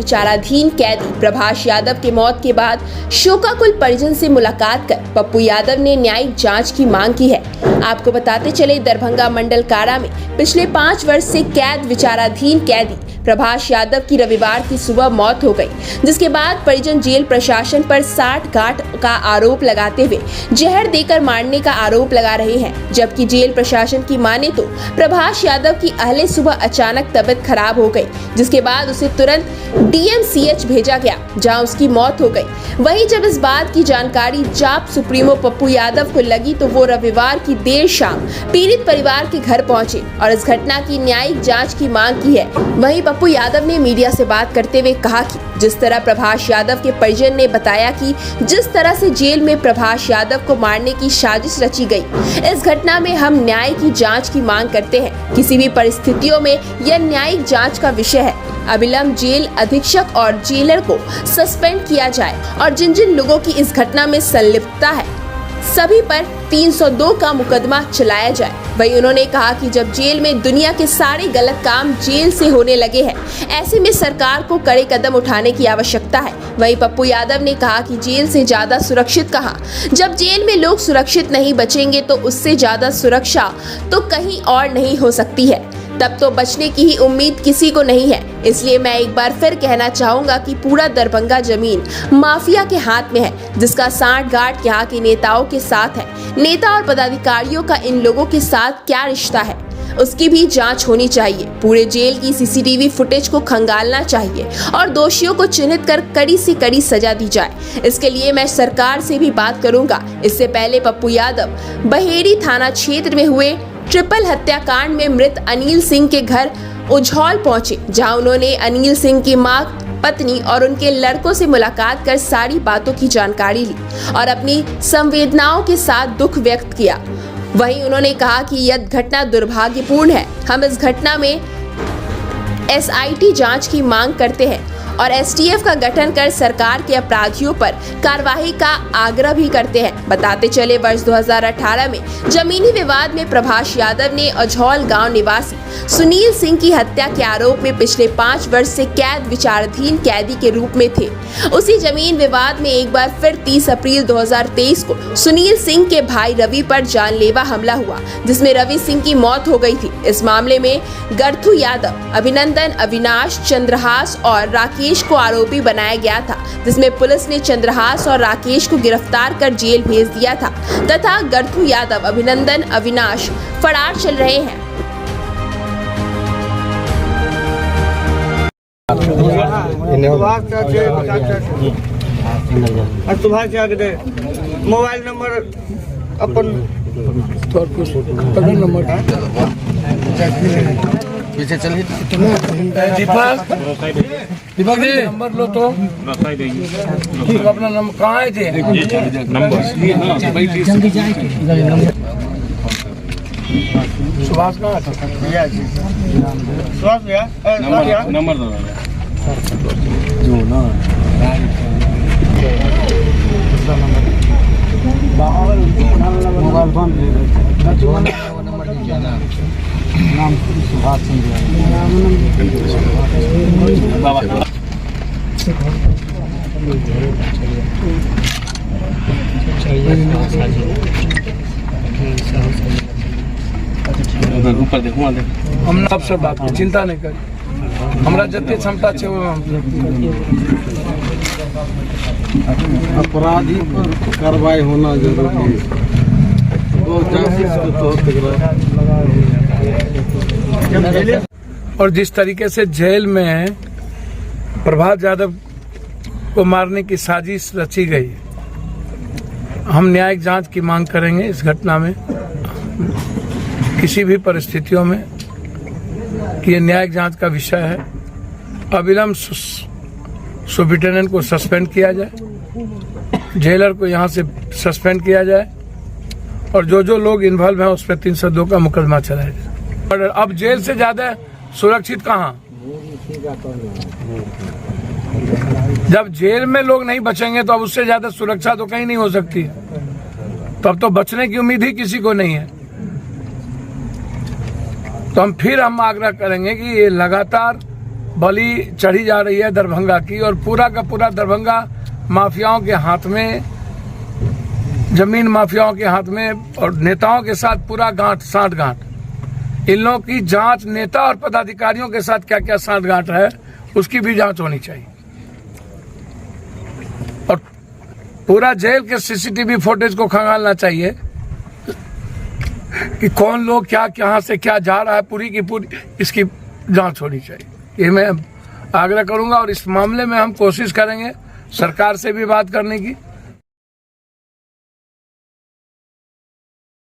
विचाराधीन कैदी प्रभाष यादव के मौत के बाद शोकाकुल परिजन से मुलाकात कर पप्पू यादव ने न्यायिक जांच की मांग की है। आपको बताते चले, दरभंगा मंडल कारा में पिछले 5 वर्ष से कैद विचाराधीन कैदी प्रभाष यादव की रविवार की सुबह मौत हो गई, जिसके बाद परिजन जेल प्रशासन पर सांठगांठ का आरोप लगाते हुए जहर देकर मारने का आरोप लगा रहे हैं। जबकि जेल प्रशासन की माने तो प्रभाष यादव की अहले सुबह अचानक तबीयत खराब हो गई, जिसके बाद उसे तुरंत DMCH भेजा गया, जहां उसकी मौत हो गई। वहीं जब इस बात की जानकारी जाप सुप्रीमो पप्पू यादव को लगी तो वो रविवार की देर शाम पीड़ित परिवार के घर पहुंचे और इस घटना की न्यायिक जांच की मांग की है। वहीं पप्पू यादव ने मीडिया से बात करते हुए कहा कि जिस तरह प्रभाष यादव के परिजन ने बताया कि जिस तरह से जेल में प्रभाष यादव को मारने की साजिश रची गई, इस घटना में हम न्याय की जांच की मांग करते हैं। किसी भी परिस्थितियों में यह न्यायिक जांच का विषय है। अविलंब जेल अधीक्षक और जेलर को सस्पेंड किया जाए और जिन जिन लोगों की इस घटना में संलिप्तता है सभी पर 302 का मुकदमा चलाया जाए। वहीं उन्होंने कहा कि जब जेल में दुनिया के सारे गलत काम जेल से होने लगे हैं, ऐसे में सरकार को कड़े कदम उठाने की आवश्यकता है। वहीं पप्पू यादव ने कहा कि जेल से ज्यादा सुरक्षित कहाँ, जब जेल में लोग सुरक्षित नहीं बचेंगे तो उससे ज्यादा सुरक्षा तो कहीं और नहीं हो सकती है। तब तो बचने की ही उम्मीद किसी को नहीं है। इसलिए मैं एक बार फिर कहना चाहूंगा कि पूरा दरभंगा जमीन माफिया के हाथ में है, जिसका सांठगांठ यहाँ के नेताओं के साथ है। नेता और पदाधिकारियों का इन लोगों के साथ क्या रिश्ता है, उसकी भी जांच होनी चाहिए। पूरे जेल की CCTV फुटेज को खंगालना चाहिए और दोषियों को चिन्हित कर कड़ी से कड़ी सजा दी जाए। इसके लिए मैं सरकार से भी बात करूंगा। इससे पहले पप्पू यादव बहेड़ी थाना क्षेत्र में हुए ट्रिपल हत्याकांड में मृत अनिल सिंह के घर उज्जौल पहुंचे, जहां उन्होंने अनिल सिंह की मां, पत्नी और उनके लड़कों से मुलाकात कर सारी बातों की जानकारी ली और अपनी संवेदनाओं के साथ दुख व्यक्त किया। वहीं उन्होंने कहा कि यह घटना दुर्भाग्यपूर्ण है। हम इस घटना में SIT जांच की मांग करते हैं और STF का गठन कर सरकार के अपराधियों पर कार्रवाई का आग्रह भी करते हैं। बताते चले, वर्ष 2018 में जमीनी विवाद में प्रभाष यादव ने उज्जौल गांव निवासी सुनील सिंह की हत्या के आरोप में पिछले 5 वर्ष से कैद विचाराधीन कैदी के रूप में थे। उसी जमीन विवाद में एक बार फिर 30 अप्रैल 2023 को सुनील सिंह के भाई रवि पर जानलेवा हमला हुआ, जिसमें रवि सिंह की मौत हो गई थी। इस मामले में गर्थू यादव, अभिनंदन, अविनाश, चंद्रहास और राकेश को आरोपी बनाया गया था, जिसमें पुलिस ने चंद्रहास और राकेश को गिरफ्तार कर जेल भेज दिया था तथा गर्थू यादव, अभिनंदन, अविनाश फरार चल रहे हैं। मोबाइल नंबर अपन पीछे चलिए। दीपक जी नंबर लो तो अपना नंबर कहाँ है थे सुभाष कहाँ सुभाष भैया नंबर दो जो ना मोबाइल बंद नाम सुभाष ऊपर देखो हम सबसे बात चिंता नहीं करी, हमरा जते क्षमता छे अपराधी पर कार्रवाई होना जरूरी है। और जिस तरीके से जेल में प्रभाष यादव को मारने की साजिश रची गई, हम न्यायिक जांच की मांग करेंगे। इस घटना में किसी भी परिस्थितियों में ये न्यायिक जांच का विषय है। अविलंब सुप्रिटेंडेंट को सस्पेंड किया जाए, जेलर को यहाँ से सस्पेंड किया जाए और जो लोग इन्वॉल्व हैं उस पर 302 का मुकदमा चलाया जाए। और अब जेल से ज्यादा सुरक्षित कहाँ, जब जेल में लोग नहीं बचेंगे तो अब उससे ज्यादा सुरक्षा तो कहीं नहीं हो सकती। तो अब तो बचने की उम्मीद ही किसी को नहीं है। तो हम आग्रह करेंगे कि ये लगातार बलि चढ़ी जा रही है दरभंगा की, और पूरा का पूरा दरभंगा माफियाओं के हाथ में, जमीन माफियाओं के हाथ में, और नेताओं के साथ पूरा साठ-गांठ। इन लोगों की जांच, नेता और पदाधिकारियों के साथ क्या क्या साठ-गांठ है उसकी भी जांच होनी चाहिए। और पूरा जेल के सीसीटीवी फुटेज को खंगालना चाहिए कि कौन लोग क्या, कहां से क्या जा रहा है, पूरी की पूरी इसकी जांच होनी चाहिए। ये मैं आग्रह करूंगा, और इस मामले में हम कोशिश करेंगे सरकार से भी बात करने की,